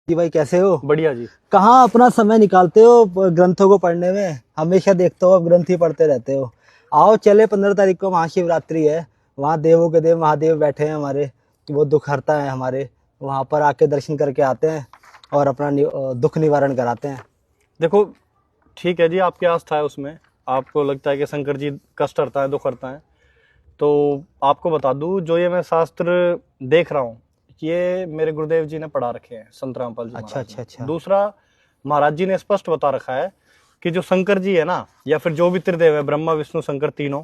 जी भाई, कैसे हो? बढ़िया जी। कहाँ अपना समय निकालते हो ग्रंथों को पढ़ने में? हमेशा देखते हो आप ग्रंथ ही पढ़ते रहते हो। आओ चले, 15 तारीख को महाशिवरात्रि है। वहाँ देवों के देव महादेव बैठे हैं हमारे, कि वो दुख हरता है हमारे। वहाँ पर आके दर्शन करके आते हैं और अपना दुख निवारण कराते हैं। देखो, ठीक है जी, आपकी आस्था है उसमें। आपको लगता है कि शंकर जी कष्ट हरता है, दुख हरता है। तो आपको बता दूं, जो ये मैं शास्त्र देख रहा हूँ, ये मेरे गुरुदेव जी ने पढ़ा रखे हैं, संत रामपाल जी अच्छा महाराज अच्छा ने। अच्छा। दूसरा, महाराज जी ने स्पष्ट बता रखा है कि जो शंकर जी है ना, या फिर जो भी त्रिदेव है, ब्रह्मा विष्णु शंकर तीनों,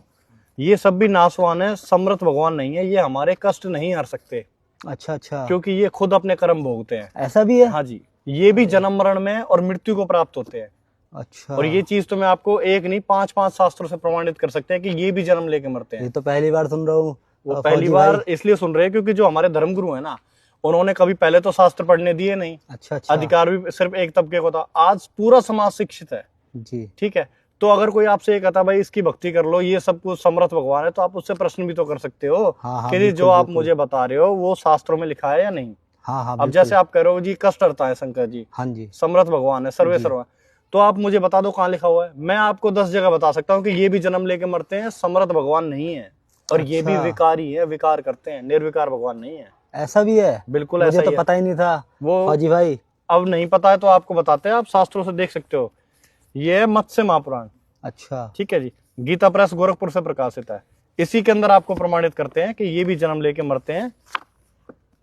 ये सब भी नासवान है, समर्थ भगवान नहीं है। ये हमारे कष्ट नहीं हर सकते, अच्छा अच्छा, क्योंकि ये खुद अपने कर्म भोगते हैं। ऐसा भी है? हाँ जी, ये भी अरे, जन्म मरण में और मृत्यु को प्राप्त होते हैं। अच्छा। और ये चीज तो मैं आपको एक नहीं, पांच पांच शास्त्रों से प्रमाणित कर सकते हैं कि ये भी जन्म लेके मरते ये हैं। तो पहली बार सुन रहा हूँ वो पहली फौजी बार भाई। इसलिए सुन रहे हैं क्योंकि जो हमारे धर्मगुरु है ना, उन्होंने कभी पहले तो शास्त्र पढ़ने दिए नहीं। अच्छा अच्छा। अधिकार भी सिर्फ एक तबके को था। आज पूरा समाज शिक्षित है। जी। ठीक है, तो अगर कोई आपसे ये कहता भाई इसकी भक्ति कर लो, ये सब कुछ समर्थ भगवान है, तो आप उससे प्रश्न भी तो कर सकते हो हाँ हाँ, कि जो बिल्कुल आप बिल्कुल। मुझे बता रहे हो वो शास्त्रों में लिखा है या नहीं। हाँ हाँ, अब बिल्कुल। जैसे आप कह रहे हो जी कष्ट हरता है शंकर जी, हाँ जी। समर्थ भगवान है, सर्वे जी। सर्वा, तो आप मुझे बता दो कहाँ लिखा हुआ है। मैं आपको 10 जगह बता सकता हूँ कि ये भी जन्म लेके मरते हैं, समर्थ भगवान नहीं है। और ये भी अच्छा, विकारी है, विकार करते हैं, निर्विकार भगवान नहीं है। ऐसा भी है? बिल्कुल मुझे ऐसा तो ही है पता ही नहीं था वो। फौजी भाई। अब नहीं पता है तो आपको बताते हैं, आप शास्त्रों से देख सकते हो। ये है मत्स्य महापुराण। अच्छा। ठीक है जी, गीता प्रेस गोरखपुर से प्रकाशित है। इसी के अंदर आपको प्रमाणित करते हैं कि ये भी जन्म लेके मरते हैं।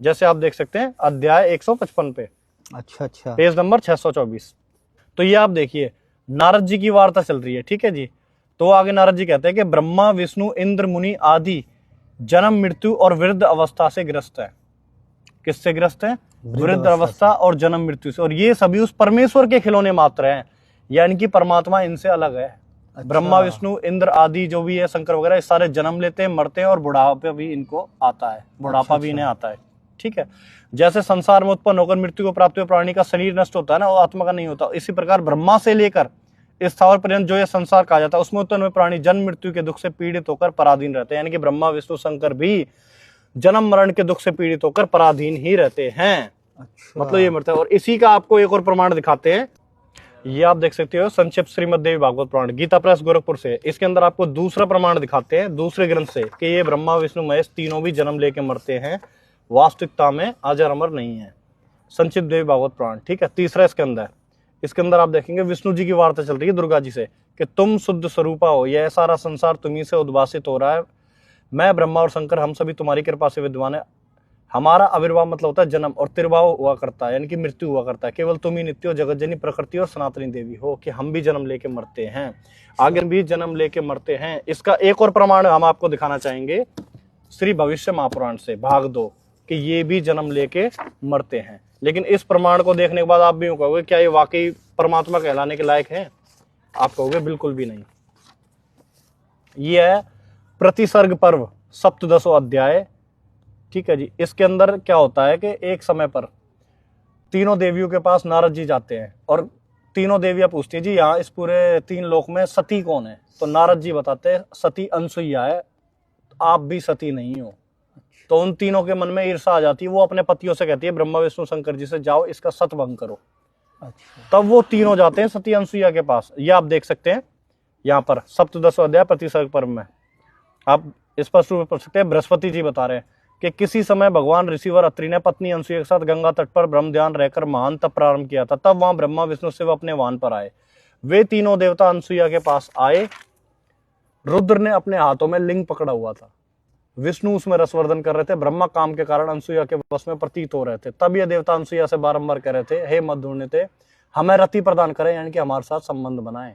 जैसे आप देख सकते हैं अध्याय 155 पे, अच्छा अच्छा। Page number 624। तो ये आप देखिए, नारद जी की वार्ता चल रही है। ठीक है जी, तो आगे नारद जी कहते हैं कि ब्रह्मा विष्णु इंद्र मुनि आदि जन्म मृत्यु और वृद्ध अवस्था से ग्रस्त है। किससे ग्रस्त है? वृद्ध वृद्ध अवस्था से। अवस्था और जन्म मृत्यु से। और ये सभी उस परमेश्वर के खिलौने मात्र हैं, यानी कि परमात्मा इनसे अलग है। ब्रह्मा अच्छा विष्णु इंद्र आदि जो भी है, शंकर वगैरह, ये सारे जन्म लेते हैं, मरते हैं, और बुढ़ापा भी इनको आता है, अच्छा बुढ़ापा भी इन्हें अच्छा। आता है। ठीक है, जैसे संसार में उत्पन्न होकर मृत्यु को प्राप्त हुए प्राणी का शरीर नष्ट होता है ना, वो आत्मा का नहीं होता, इसी प्रकार ब्रह्मा से लेकर इस स्थावर पर्यंत जो ये संसार कहा जाता है, उसमें उत्पन्न हुए प्राणी जन्म मृत्यु के दुख से पीड़ित होकर पराधीन रहते हैं। यानी कि ब्रह्मा विष्णु शंकर भी जन्म मरण के दुख से पीड़ित होकर पराधीन ही रहते हैं। मतलब ये अच्छा। मरता है। और इसी का आपको एक और प्रमाण दिखाते हैं। ये आप देख सकते हो, संक्षिप्त श्रीमद् देवी भागवत पुराण, गीता प्रेस गोरखपुर से। इसके अंदर आपको दूसरा प्रमाण दिखाते हैं दूसरे ग्रंथ से कि ये ब्रह्मा विष्णु महेश तीनों भी जन्म लेके मरते हैं, वास्तविकता में अजर अमर नहीं है। संक्षिप्त देवी भागवत पुराण। ठीक है, तीसरा इसके अंदर आप देखेंगे विष्णु जी की वार्ता चल रही है दुर्गा जी से कि तुम शुद्ध स्वरूपा हो, यह सारा संसार तुम्ही से उद्भासित हो रहा है। मैं ब्रह्मा और शंकर हम सभी तुम्हारी कृपा से विद्वान है। हमारा आविर्भाव मतलब होता है जन्म, और तिर्भाव हुआ करता है, यानी कि मृत्यु हुआ करता है। केवल तुम ही नित्य हो, जगत जननी प्रकृति और सनातनी देवी हो, कि हम भी जन्म लेके मरते हैं, आगे भी जन्म लेके मरते हैं। इसका एक और प्रमाण हम आपको दिखाना चाहेंगे श्री भविष्य महापुराण से भाग 2, कि ये भी जन्म लेके मरते हैं। लेकिन इस प्रमाण को देखने के बाद आप भी यूं कहोगे, क्या ये वाकई परमात्मा कहलाने के लायक है? आप कहोगे बिल्कुल भी नहीं। ये है प्रतिसर्ग पर्व, सप्तदशो अध्याय। ठीक है जी, इसके अंदर क्या होता है कि एक समय पर तीनों देवियों के पास नारद जी जाते हैं, और तीनों देवियां पूछती है जी यहाँ इस पूरे 3 लोक में सती कौन है? तो नारद जी बताते हैं सती अनसुईया है, आप भी सती नहीं हो। तो उन तीनों के मन में ईर्षा आ जाती है। वो अपने पतियों से कहती है ब्रह्मा विष्णु शंकर जी से, जाओ इसका सत भंग करो। अच्छा। तब वो तीनों जाते हैं सती अनसुईया के पास। ये आप देख सकते हैं यहाँ पर सप्तदशो अध्याय प्रतिसर्ग पर्व में। आप स्पष्ट रूप से पढ़ सकते हैं, बृहस्पति जी बता रहे हैं कि किसी समय भगवान ऋषिवर अत्रि ने पत्नी अनसुईया के साथ गंगा तट पर ब्रह्म ध्यान रहकर महान तप प्रारंभ किया था। तब वहां ब्रह्मा विष्णु शिव अपने वाहन पर आए। वे तीनों देवता अनसुईया के पास आए। रुद्र ने अपने हाथों में लिंग पकड़ा हुआ था, विष्णु उसमें रसवर्धन कर रहे थे। ब्रह्मा काम के कारण अनसुईया के वश में प्रतीत हो रहे थे। तब ये देवता अनसुईया से बारंबार कह रहे थे, हे मधुनिते, हमें रति प्रदान करें, यानी कि हमारे साथ संबंध बनाएं,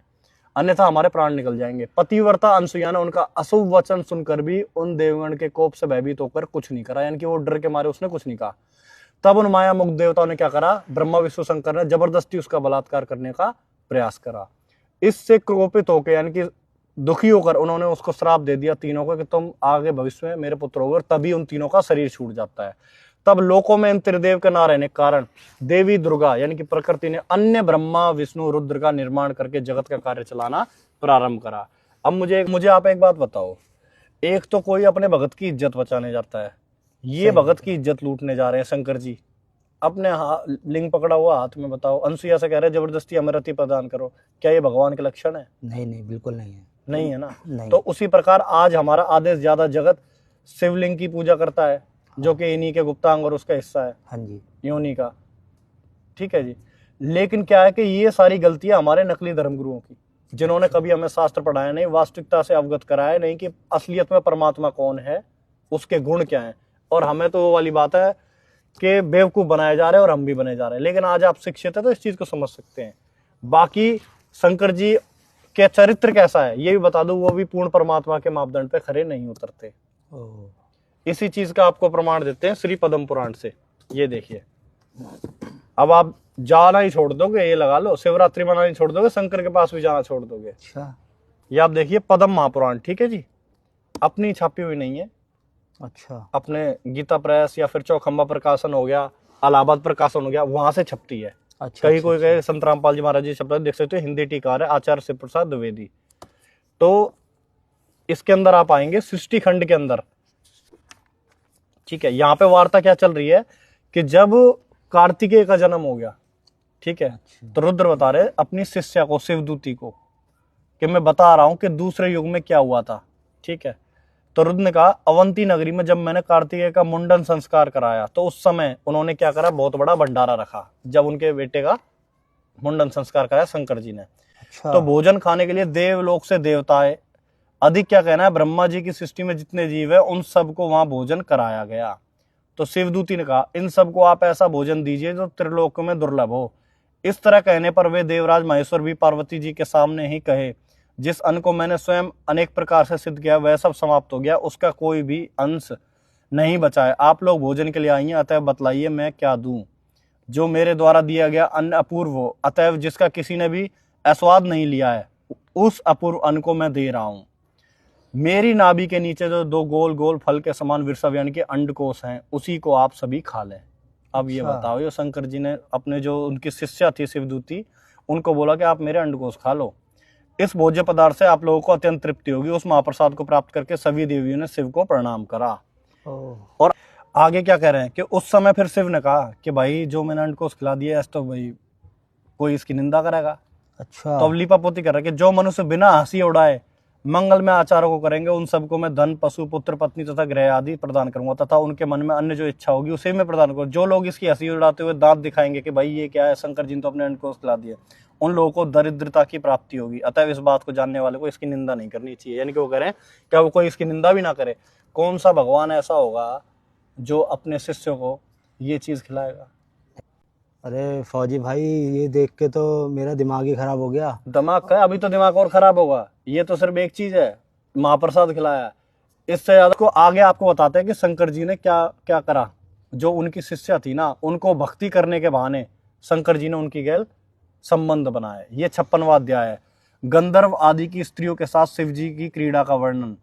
अन्यथा हमारे प्राण निकल जाएंगे। पतिव्रता अनसुईया ने उनका अशुभ वचन सुनकर भी उन देवगण के कोप से भयभीत होकर कुछ नहीं करा, यानी कि वो डर के मारे उसने कुछ नहीं कहा। तब उन माया मुक्त देवताओं ने क्या करा? ब्रह्मा विष्णु शंकर ने जबरदस्ती उसका बलात्कार करने का प्रयास करा। इससे क्रोपित होकर, यानी कि दुखी होकर, उन्होंने उसको श्राप दे दिया तीनों को कि तुम आगे भविष्य में मेरे पुत्र होगे। और तभी उन तीनों का शरीर छूट जाता है। तब लोकों में इन त्रिदेव के ना रहने के कारण देवी दुर्गा यानी कि प्रकृति ने अन्य ब्रह्मा विष्णु रुद्र का निर्माण करके जगत का कार्य चलाना प्रारंभ करा। अब मुझे आप एक बात बताओ, एक तो कोई अपने भगत की इज्जत बचाने जाता है, ये सही बात भगत है। की इज्जत लूटने जा रहे हैं शंकर जी। अपने लिंग पकड़ा हुआ हाथ में, बताओ। अनसुईया से कह रहे जबरदस्ती हमें रति प्रदान करो, क्या ये भगवान के लक्षण है? नहीं नहीं, बिल्कुल नहीं है। नहीं है ना। नहीं। तो उसी प्रकार आज हमारा आदेश ज्यादा जगत शिवलिंग की पूजा करता है, जो कि इन्हीं के गुप्तांग और उसका हिस्सा है, हाँ जी। योनि का। ठीक है जी। लेकिन क्या है कि ये सारी गलतियां हमारे नकली धर्मगुरुओं की, जिन्होंने कभी हमें शास्त्र पढ़ाया नहीं, वास्तविकता से अवगत कराया नहीं कि असलियत में परमात्मा कौन है, उसके गुण क्या हैं। और हमें तो वो वाली बात है कि बेवकूफ बनाए जा रहे हैं और हम भी बने जा रहे हैं। लेकिन आज आप शिक्षित है तो इस चीज को समझ सकते हैं। बाकी शंकर जी के चरित्र कैसा है ये भी बता दूं, वो भी पूर्ण परमात्मा के मापदंड पे खरे नहीं उतरते। इसी चीज का आपको प्रमाण देते हैं श्री पद्म पुराण से। ये देखिए, अब आप जाना ही छोड़ दोगे, ये लगा लो, शिवरात्रि मनानी छोड़ दोगे, शंकर के पास भी जाना छोड़ दोगे। अच्छा। ये आप देखिए पद्म महापुराण, ठीक है जी, अपनी छापी हुई नहीं है। अच्छा। अपने गीता प्रेस या फिर चौखंबा प्रकाशन हो गया, इलाहाबाद प्रकाशन हो गया, वहां से छपती है। अच्छा। कहीं कोई कहे संत रामपाल जी महाराज जी छपता, देख सकते हो, हिंदी टीकार है आचार्य शिव प्रसाद द्विवेदी। तो इसके अंदर आप आएंगे सृष्टि खंड के अंदर। ठीक है, यहाँ पे वार्ता क्या चल रही है कि जब कार्तिकेय का जन्म हो गया, ठीक है, तो रुद्र बता रहे अपनी शिष्या को, शिवदूती को, कि मैं बता रहा हूं कि दूसरे युग में क्या हुआ था। ठीक है, तो रुद्र ने कहा अवंती नगरी में जब मैंने कार्तिकेय का मुंडन संस्कार कराया तो उस समय उन्होंने क्या करा, बहुत बड़ा भंडारा रखा। जब उनके बेटे का मुंडन संस्कार कराया शंकर जी ने, अच्छा। तो भोजन खाने के लिए देवलोक से देवता आए। अधिक क्या कहना है, ब्रह्मा जी की सृष्टि में जितने जीव है उन सबको वहां भोजन कराया गया। तो शिवदूती ने कहा इन सबको आप ऐसा भोजन दीजिए जो त्रिलोक में दुर्लभ हो। इस तरह कहने पर वे देवराज महेश्वर भी पार्वती जी के सामने ही कहे, जिस अन्न को मैंने स्वयं अनेक प्रकार से सिद्ध किया वह सब समाप्त हो गया, उसका कोई भी अंश नहीं बचा है। आप लोग भोजन के लिए आई हैं, अतः बतलाइए मैं क्या दूं। जो मेरे द्वारा दिया गया अन्न अपूर्व हो, अतएव जिसका किसी ने भी आस्वाद नहीं लिया है, उस अपूर्व अन्न को मैं दे रहा हूं। मेरी नाभि के नीचे जो दो गोल गोल फल के समान वृषभ यानी कि अंडकोश हैं, उसी को आप सभी खा लें। अब ये बताओ, ये शंकर जी ने अपने जो उनकी शिष्या थी शिवदूती, उनको बोला कि आप मेरे अंडकोश खा लो, इस भोज्य पदार्थ से आप लोगों को अत्यंत तृप्ति होगी। उस महाप्रसाद को प्राप्त करके सभी देवियों ने शिव को प्रणाम करा। और आगे क्या कह रहे हैं कि उस समय फिर शिव ने कहा कि भाई जो मैंने अंडकोश खिला दिया है तो भाई कोई इसकी निंदा करेगा। अच्छा। तो अब लीपापोती कर रहा है कि जो मनुष्य बिना हंसी उड़ाए मंगल में आचारों को करेंगे, उन सबको मैं धन, पशु, पुत्र, पत्नी तथा ग्रह आदि प्रदान करूंगा, तथा उनके मन में अन्य जो इच्छा होगी उसे मैं प्रदान करूंगा। जो लोग इसकी हंसी उड़ाते हुए दांत दिखाएंगे कि भाई ये क्या है, शंकर जी ने तो अपने अंडकोश खिला दिया, उन लोगों को दरिद्रता की प्राप्ति होगी। अतः इस बात को जानने वाले को इसकी निंदा नहीं करनी चाहिए। यानी कि वो कह रहे हैं क्या वो कोई इसकी निंदा भी ना करे। कौन सा भगवान ऐसा होगा जो अपने शिष्यों को ये चीज खिलाएगा? अरे फौजी भाई, ये देख के तो मेरा दिमाग ही खराब हो गया। दिमाग का अभी तो दिमाग और खराब होगा। ये तो सिर्फ एक चीज है, महाप्रसाद खिलाया। इससे ज्यादा को आगे आपको बताते हैं कि शंकर जी ने क्या क्या करा। जो उनकी शिष्या थी ना, उनको भक्ति करने के बहाने शंकर जी ने उनकी गैल संबंध बनाए। ये 56वां अध्याय है, गंधर्व आदि की स्त्रियों के साथ शिव जी की क्रीड़ा का वर्णन।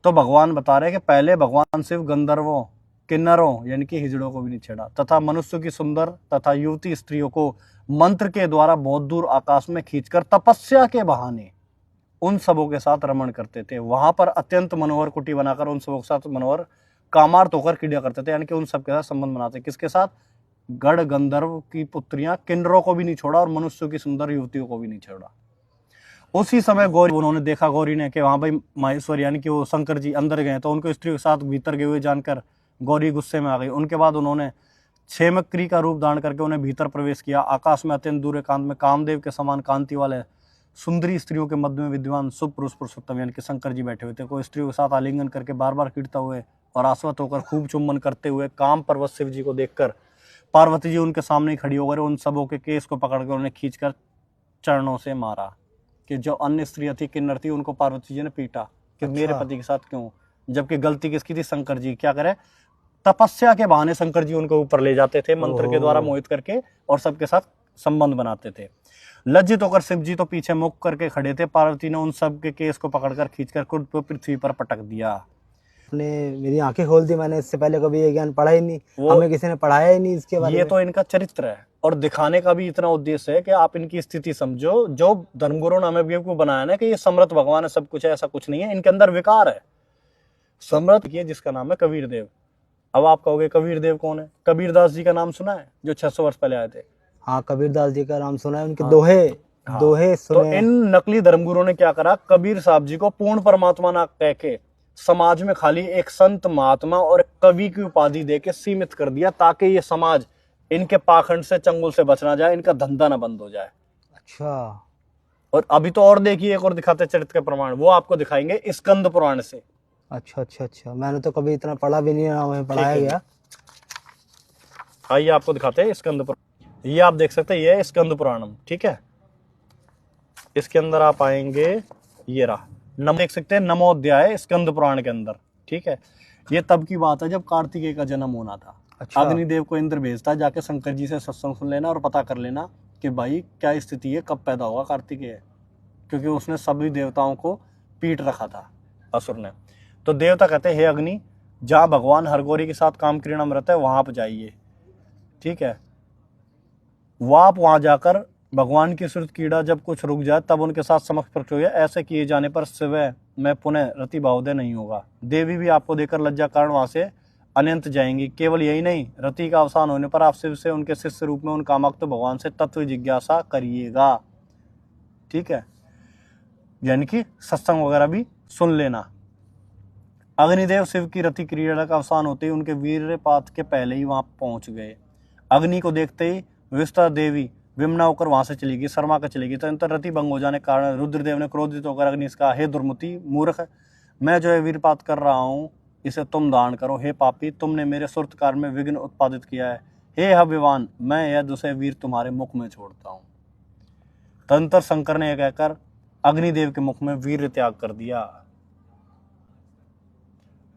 तो भगवान बता रहे कि पहले भगवान शिव गंधर्वों, किन्नरों यानी कि हिजड़ों को भी नहीं छेड़ा, तथा मनुष्य की सुंदर तथा युवती स्त्रियों को मंत्र के द्वारा बहुत दूर आकाश में खींचकर तपस्या के बहाने उन सबों के साथ रमण करते थे। वहां पर अत्यंत मनोहर कुटी बनाकर उन सबों के साथ मनोहर कामार्थ होकर क्रीड़ा करते थे, यानी कि उन सबके साथ संबंध बनाते। किसके साथ? गढ़ गंधर्व की पुत्रियां, किन्नरों को भी नहीं छोड़ा और मनुष्यों की सुंदर युवतियों को भी नहीं छोड़ा। उसी समय गौरी, उन्होंने देखा गौरी ने कि वहां भाई महेश्वर यानी कि वो शंकर जी अंदर गए, तो उनको स्त्री के साथ भीतर गए हुए जानकर गौरी गुस्से में आ गई। उनके बाद उन्होंने क्षेमक्री का रूप धारण करके उन्हें भीतर प्रवेश किया। आकाश में अत्यंत दूर एकांत में कामदेव के समान कांति वाले सुंदरी स्त्रियों के मध्य में विद्वान शुभ पुरुष पुरुषोत्तम यानी कि शंकर जी बैठे हुए थे। कोई स्त्रियों के साथ आलिंगन करके बार बार कीड़ता हुए और आश्वत होकर खूब चुम्बन करते हुए काम पर्वत शिव जी को देखकर पार्वती जी उनके सामने खड़ी होकर उन सबों के केस को पकड़कर उन्हें खींचकर चरणों से मारा। कि जो अन्य स्त्रियां थी, किन्नर थी, उनको पार्वती जी ने पीटा कि मेरे पति के साथ क्यों, जबकि गलती किसकी थी? शंकर जी। क्या करे? तपस्या के बहाने शंकर जी उनको ऊपर ले जाते थे, मंत्र के द्वारा मोहित करके, और सबके साथ संबंध बनाते थे। लज्जित होकर शिव जी तो पीछे मुख करके खड़े थे। पार्वती ने उन सब के केस को पकड़कर खींचकर खुद को पृथ्वी पर पटक दिया। ने मेरी आंखें खोल दी। मैंने इससे पहले कभी ये ज्ञान पढ़ा ही नहीं, हमें किसी ने पढ़ाया ही नहीं इसके बारे में। ये तो इनका चरित्र है, और दिखाने का भी इतना उद्देश्य है कि आप इनकी स्थिति समझो। जो धर्मगुरु ने हमें बेवकूफ बनाया ना कि ये समर्थ भगवान है, सब कुछ है, ऐसा कुछ नहीं है। इनके अंदर विकार है। समर्थ ये जिसका नाम है कबीर देव, अब आप कहोगे कबीर देव कौन है? कबीरदास जी का नाम सुना है, जो 600 वर्ष पहले आए थे? हाँ, कबीरदास जी का नाम सुना है, उनके हाँ। दोहे हाँ। दोहे तो सुने हैं। इन नकली धर्मगुरुओं ने क्या करा, कबीर साहब जी को पूर्ण परमात्मा ना कह के समाज में खाली एक संत महात्मा और एक कवि की उपाधि देके सीमित कर दिया, ताकि ये समाज इनके पाखंड से, चंगुल से बच ना जाए, इनका धंधा ना बंद हो जाए। अच्छा और अभी तो और देखिए, एक और दिखाते हैं चरित्र के प्रमाण, वो आपको दिखाएंगे स्कंद पुराण से। अच्छा, मैंने तो कभी इतना पढ़ा भी नहीं, ना हमें पढ़ाया ठीक है। गया। आइए आपको दिखाते हैं स्कंद पुराण। ये आप देख सकते हैं, ये है स्कंद पुराणम। ठीक है, इसके अंदर आप आएंगे, ये रहा देख सकते हैं नमोध्याय स्कंद पुराण के अंदर। ठीक है, ये तब की बात है जब कार्तिकेय का जन्म होना था। अच्छा। अग्निदेव को इंद्र भेजता है, जाके शंकर जी से सत्संग सुन लेना और पता कर लेना कि भाई क्या स्थिति है, कब पैदा होगा कार्तिकेय, क्योंकि उसने सभी देवताओं को पीट रखा था असुर ने। तो देवता कहते हैं, हे अग्नि, जहाँ भगवान हरगौरी के साथ कामक्रीड़ामृत है वहां पर जाइए। ठीक है, आप वहां जाकर भगवान की सुरत कीड़ा जब कुछ रुक जाए तब उनके साथ समक्ष प्रकट हुए। ऐसे किए जाने पर शिवय में पुनः रति भावोदय नहीं होगा। देवी भी आपको देकर लज्जा कारण वहां से अनंत जाएंगी। केवल यही नहीं, रति का अवसान होने पर आप शिव से उनके शिष्य रूप में उन कामक्त भगवान से तत्व जिज्ञासा करिएगा। ठीक है, यानी कि सत्संग वगैरह भी सुन लेना। अग्निदेव शिव की रति क्रीड़ा का अवसान होते ही उनके वीरपात के पहले ही वहां पहुंच गए। अग्नि को देखते ही विस्ता देवी विमना होकर वहां से चली गई, शर्मा कर चली गई। तो रति भंग हो जाने के कारण रुद्रदेव ने क्रोधित होकर अग्नि से कहा, हे दुर्मति मूर्ख, मैं जो है वीरपात कर रहा हूँ, इसे तुम दान करो। हे पापी, तुमने मेरे सुरतकार में विघ्न उत्पादित किया है। हे हविवान, मैं यह दूसरे वीर तुम्हारे मुख में छोड़ता हूँ। तदंतर शंकर ने यह कहकर अग्निदेव के मुख में वीर त्याग कर दिया।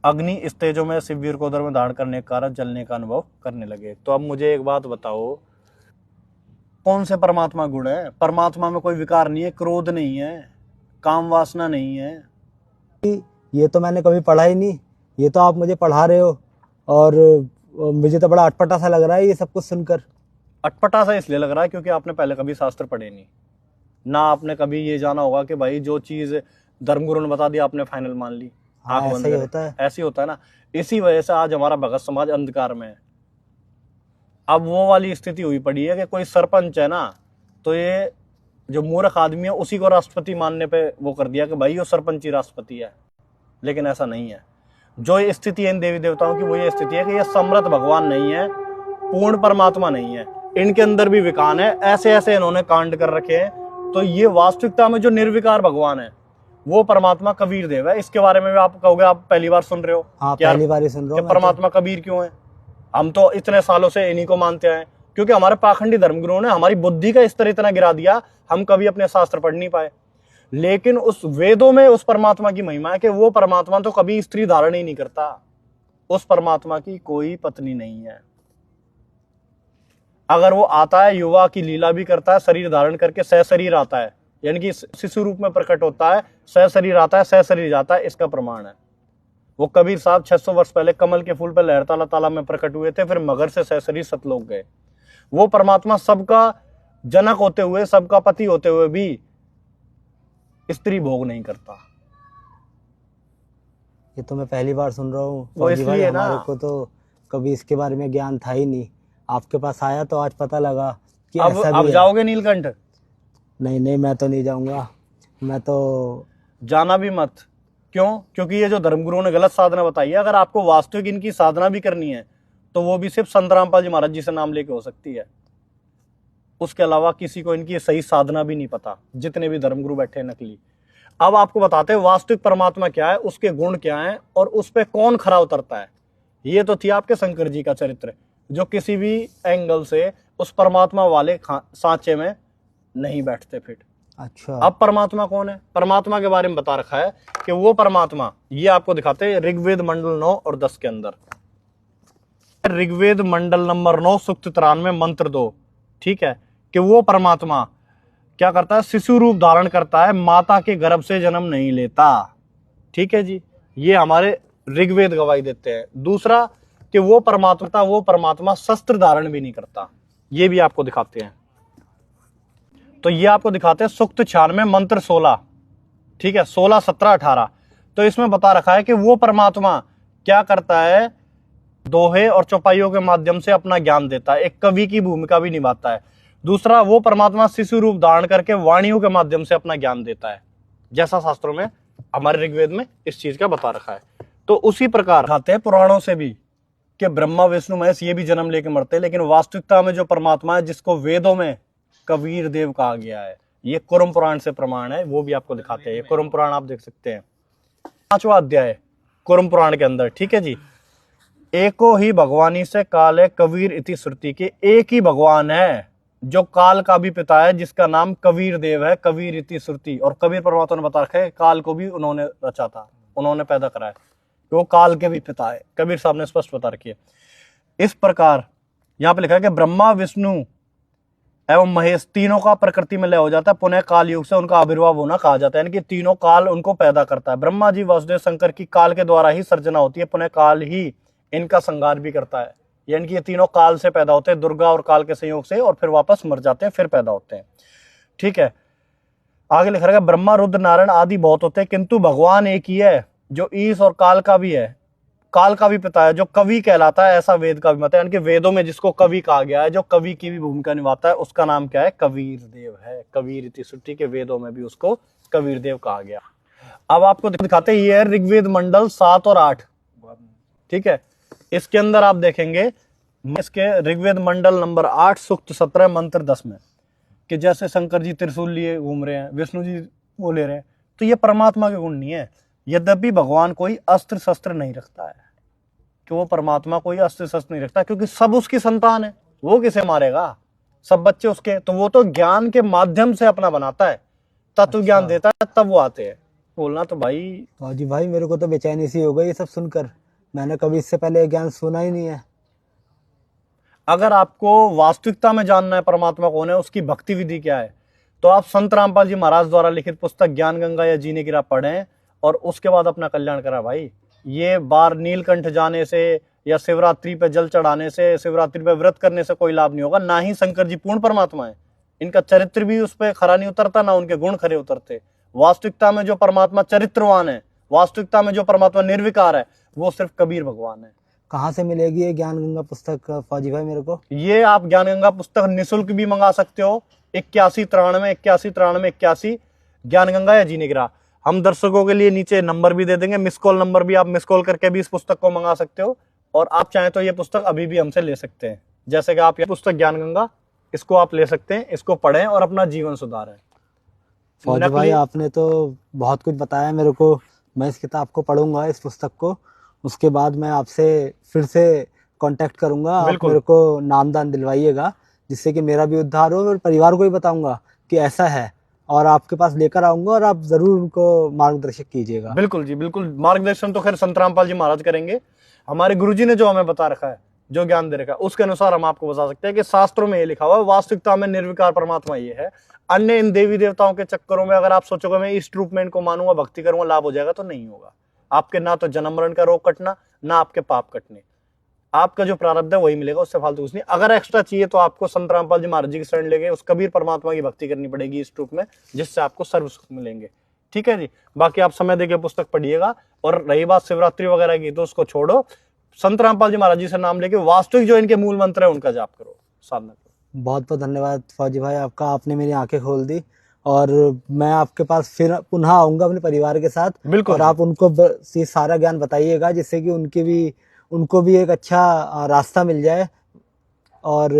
अग्नि इस तेजो में शिववीर को उदर में धारण करने के कारण जलने का अनुभव करने लगे। तो अब मुझे एक बात बताओ, कौन से परमात्मा गुण है? परमात्मा में कोई विकार नहीं है, क्रोध नहीं है, काम वासना नहीं है। ये तो मैंने कभी पढ़ा ही नहीं, ये तो आप मुझे पढ़ा रहे हो, और मुझे तो बड़ा अटपटा सा लग रहा है ये सब कुछ सुनकर। अटपटा सा इसलिए लग रहा है क्योंकि आपने पहले कभी शास्त्र पढ़े नहीं ना, आपने कभी ये जाना होगा कि भाई जो चीज धर्मगुरु ने बता दी आपने फाइनल मान ली। हाँ, ऐसा ही होता है। ऐसे ही होता है ना। इसी वजह से आज हमारा भगत समाज अंधकार में है। अब वो वाली स्थिति हुई पड़ी है कि कोई सरपंच है ना, तो ये जो मूर्ख आदमी है उसी को राष्ट्रपति मानने पे वो कर दिया कि भाई वो सरपंच ही राष्ट्रपति है। लेकिन ऐसा नहीं है। जो ये स्थिति है इन देवी देवताओं की, वो ये स्थिति है कि ये समर्थ भगवान नहीं है, पूर्ण परमात्मा नहीं है, इनके अंदर भी विकार है। ऐसे ऐसे इन्होंने कांड कर रखे हैं। तो ये वास्तविकता में जो निर्विकार भगवान है वो परमात्मा कबीर देव है। इसके बारे में भी आप कहोगे, आप पहली बार सुन रहे हो। हाँ, पहली बार ही सुन रहा हूँ। परमात्मा कबीर क्यों है? हम तो इतने सालों से इन्हीं को मानते हैं, क्योंकि हमारे पाखंडी धर्मगुरुओं ने हमारी बुद्धि का स्तर इतना गिरा दिया, हम कभी अपने शास्त्र पढ़ नहीं पाए। लेकिन उस वेदों में उस परमात्मा की महिमा है कि वो परमात्मा तो कभी स्त्री धारण ही नहीं करता। उस परमात्मा की कोई पत्नी नहीं है। अगर वो आता है, युवा की लीला भी करता है, शरीर धारण करके सहशरीर आता है, यानी कि शिशु रूप में प्रकट होता है, सहशरीर आता है, सहशरीर जाता है, इसका प्रमाण है। वो कबीर साहब 600 वर्ष पहले कमल के फूल पर लहरताला तालाब में प्रकट हुए थे, फिर मगर से सहशरीर सतलोक गए। वो परमात्मा सबका जनक होते हुए, सबका पति होते हुए भी स्त्री भोग नहीं करता। ये तो मैं पहली बार सुन रहा हूँ। वो इसलिए ना, हमारे को तो कभी इसके बारे में ज्ञान था ही नहीं, आपके पास आया तो आज पता लगा कि अब ऐसा भी अब है। जाओगे नीलकंठ? नहीं, मैं तो नहीं जाऊंगा, मैं तो जाना भी मत। क्यों? क्योंकि ये जो धर्मगुरुओं ने गलत साधना बताई है, अगर आपको वास्तविक इनकी साधना भी करनी है तो वो भी सिर्फ संत रामपाल जी महाराज जी से नाम लेके हो सकती है। उसके अलावा किसी को इनकी सही साधना भी नहीं पता, जितने भी धर्मगुरु बैठे हैं नकली। अब आपको बताते हैं वास्तविक परमात्मा क्या है, उसके गुण क्या हैं और उस पर कौन खरा उतरता है। ये तो थी आपके शंकर जी का चरित्र, जो किसी भी एंगल से उस परमात्मा वाले सांचे में नहीं बैठते फिट। अच्छा, अब परमात्मा कौन है? परमात्मा के बारे में बता रखा है कि वो परमात्मा, ये आपको दिखाते हैं ऋग्वेद मंडल 9 और 10 के अंदर। ऋग्वेद मंडल नंबर 9 सूक्त 93 मंत्र 2। ठीक है, कि वो परमात्मा क्या करता है? शिशु रूप धारण करता है, माता के गर्भ से जन्म नहीं लेता। ठीक है जी, ये हमारे ऋग्वेद गवाही देते हैं। दूसरा कि वो परमात्मा शस्त्र धारण भी नहीं करता। ये भी आपको दिखाते हैं। तो ये आपको दिखाते हैं सूक्त 96 मंत्र 16। ठीक है, 16, 17, 18। तो इसमें बता रखा है कि वो परमात्मा क्या करता है दोहे और चौपाइयों के माध्यम से अपना ज्ञान देता है, एक कवि की भूमिका भी निभाता है। दूसरा, वो परमात्मा शिशु रूप धारण करके वाणियों के माध्यम से अपना ज्ञान देता है, जैसा शास्त्रों में हमारे ऋग्वेद में इस चीज का बता रखा है। तो उसी प्रकार आते हैं पुराणों से भी कि ब्रह्मा विष्णु महेश ये भी जन्म लेके मरते हैं, लेकिन वास्तविकता में जो परमात्मा है जिसको वेदों में कबीर देव कहा गया है, ये कुरम पुराण से प्रमाण है, वो भी आपको दिखाते हैं। ये कुरम पुराण आप देख सकते हैं, 5वां अध्याय कुरम पुराण के अंदर। ठीक है जी, एको ही भगवानी से काल है कबीर इति श्रुति के, एक ही भगवान है जो काल का भी पिता है, जिसका नाम कबीर देव है, कबीर इति श्रुति। और कबीर परमात्मा ने बता रखा है काल को भी उन्होंने रचा था, उन्होंने पैदा करा है, वो काल के भी पिता है, कबीर साहब ने स्पष्ट बता रखी है। इस प्रकार यहाँ पे लिखा है कि ब्रह्मा विष्णु एवं महेश तीनों का प्रकृति में लय हो जाता है, पुनः काल युग से उनका आविर्भाव होना कहा जाता है, यानी कि तीनों काल उनको पैदा करता है। ब्रह्मा जी वासुदेव शंकर की काल के द्वारा ही सर्जना होती है, पुनः काल ही इनका संहार भी करता है, यानी कि ये तीनों काल से पैदा होते हैं, दुर्गा और काल के संयोग से, और फिर वापस मर जाते हैं, फिर पैदा होते हैं। ठीक है, आगे लिखा है ब्रह्मा रुद्र नारायण आदि बहुत होते हैं, किंतु भगवान एक ही है जो ईश और काल का भी है, काल का भी पिता है, जो कवि कहलाता है, ऐसा वेद का भी मत है। यानी कि वेदों में जिसको कवि कहा गया है, जो कवि की भी भूमिका निभाता है, उसका नाम क्या है? कबीर देव है। कबीर इति श्रुति के वेदों में भी उसको कबीर देव कहा गया। अब आपको दिखाते हैं, ये है ऋग्वेद मंडल 7 और 8। ठीक है, इसके अंदर आप देखेंगे, इसके ऋग्वेद मंडल नंबर 8 सूक्त 17 मंत्र 10 में, कि जैसे शंकर जी त्रिशूल लिए घूम रहे हैं, विष्णु जी वो ले रहे हैं, तो ये परमात्मा के गुण नहीं है। यद्यपि भगवान कोई अस्त्र शस्त्र नहीं रखता है, कि वो परमात्मा कोई अस्त्र शस्त्र नहीं रखता, क्योंकि सब उसकी संतान है, वो किसे मारेगा? सब बच्चे उसके, तो वो तो ज्ञान के माध्यम से अपना बनाता है, तत्व ज्ञान देता है, तब वो आते हैं। बोलना तो भाई जी भाई, मेरे को तो बेचैनी सी हो गई ये सब सुनकर, मैंने कभी इससे पहले ये ज्ञान सुना ही नहीं है। अगर आपको वास्तविकता में जानना है परमात्मा कौन है, उसकी भक्ति विधि क्या है, तो आप संत रामपाल जी महाराज द्वारा लिखित पुस्तक ज्ञान गंगा या जीने की राह पढ़ें, और उसके बाद अपना कल्याण करा भाई। ये बार नीलकंठ जाने से या शिवरात्रि पे जल चढ़ाने से, शिवरात्रि पे व्रत करने से कोई लाभ नहीं होगा। ना ही शंकर जी पूर्ण परमात्मा है, इनका चरित्र भी उस पर खरा नहीं उतरता, ना उनके गुण खरे उतरते। वास्तविकता में जो परमात्मा चरित्रवान है, वास्तविकता में जो परमात्मा निर्विकार है, वो सिर्फ कबीर भगवान है। कहाँ से मिलेगी ये ज्ञान गंगा पुस्तक फौजी भाई मेरे को? ये आप ज्ञान गंगा पुस्तक निःशुल्क भी मंगा सकते हो, 8193819381 ज्ञान गंगा या जीने की राह। हम दर्शकों के लिए नीचे नंबर भी दे देंगे, मिस कॉल नंबर भी, आप मिस कॉल करके भी इस पुस्तक को मंगा सकते हो, और आप चाहें तो ये पुस्तक अभी भी हमसे ले सकते हैं। जैसे कि आप ये पुस्तक ज्ञान गंगा, इसको आप ले सकते हैं, इसको पढ़ें और अपना जीवन सुधारें। फौजी भाई, आपने तो बहुत कुछ बताया मेरे को, मैं इस किताब को पढ़ूंगा, इस पुस्तक को, उसके बाद मैं आपसे फिर से कांटेक्ट करूंगा। आप मेरे को नामदान दिलवाइएगा, जिससे कि मेरा भी उद्धार हो, और परिवार को भी बताऊंगा कि ऐसा है, और आपके पास लेकर आऊंगा, और आप जरूर उनको मार्गदर्शक कीजिएगा। बिल्कुल जी, बिल्कुल। मार्गदर्शन तो खैर संत रामपाल जी महाराज करेंगे। हमारे गुरुजी ने जो हमें बता रखा है, जो ज्ञान दे रखा है, उसके अनुसार हम आपको बता सकते हैं कि शास्त्रों में ये लिखा हुआ है, वास्तविकता में निर्विकार परमात्मा ये है। अन्य इन देवी देवताओं के चक्करों में अगर आप सोचोगे मैं इस रूप में इनको मानूंगा, भक्ति करूंगा, लाभ हो जाएगा, तो नहीं होगा। आपके ना तो जन्म मरण का रोग कटना, ना आपके पाप कटने, आपका जो प्रारब्ध है वही मिलेगा, उससे फालतू कुछ नहीं। अगर एक्स्ट्रा चाहिए तो आपको संत रामपाल जी महाराज जी की शरण लेके उस कबीर परमात्मा की भक्ति करनी पड़ेगी इस रूप में, जिससे आपको सर्व सुख मिलेंगे। ठीक है जी, बाकी आप समय देके पुस्तक पढ़िएगा। और रही बात शिवरात्रि वगैरह की, तो उसको छोड़ो, संत रामपाल जी महाराज जी से नाम लेके वास्तविक जो इनके मूल मंत्र है उनका जाप करो, साधना करो। बहुत बहुत धन्यवाद फौजी भाई आपका, आपने मेरी आंखें खोल दी, और मैं आपके पास फिर पुनः आऊंगा अपने परिवार के साथ। बिल्कुल, और आप उनको ये सारा ज्ञान बताइएगा, जिससे कि उनको भी एक अच्छा रास्ता मिल जाए, और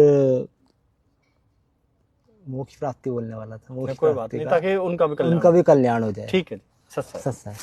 मोक्ष प्राप्ति बोलने वाला था, मोक्ष कोई बात नहीं, ताकि उनका भी कल्याण हो जाए। ठीक है जी, सत्संग।